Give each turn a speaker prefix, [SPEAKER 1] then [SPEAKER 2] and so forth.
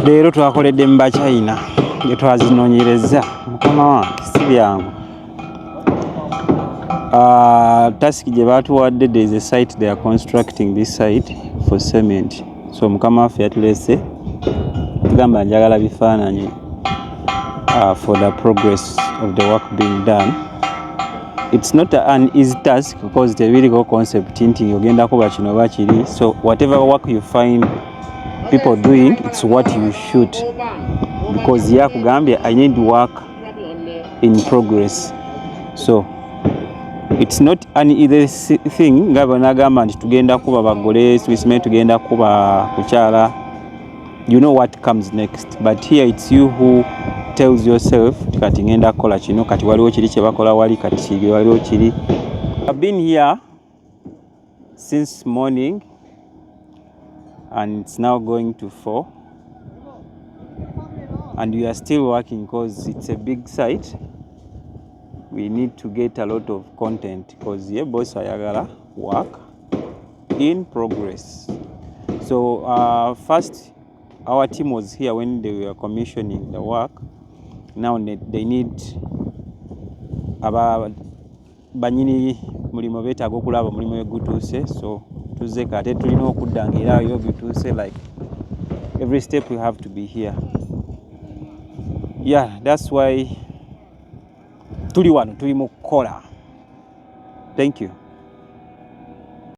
[SPEAKER 1] Leero twakoledde mu Bachina gye twazinoonyereza mukama wange si byangu. Task gye baatuwadde, there is a site they are constructing this site for cement. So mukama waffe yatulese tugamba njagala bifaananyi for the progress of the work being done. It's not an easy task because tebiriko concept nti ogenda kuba kino oba kiri. So whatever work you find people doing, it's what you shoot, because yakugambye I need work in progress. So it's not an easy thing nga bonagamba nti tugenda kuba bagole swisime tugenda kuba kukyala. You know what comes next, but here it's you who tells yourself kati ngenda kukola kino, kati waliwo kiri kye bakola wali, kati kiri waliwo kiri. I've been here since morning and it's now going to 4, and we are still working because it's a big site. We need to get a lot of content because ye boss ayagala work in progress. So first our team was here when they were commissioning the work. Now they need banyini mulimo betaaga okulaba mulimo egutuuse, so tuze kate tulina okuddangira yo gutuuse, like every step we have to be here. Yeah, that's why tuli wano tuli mu kukola. Thank you.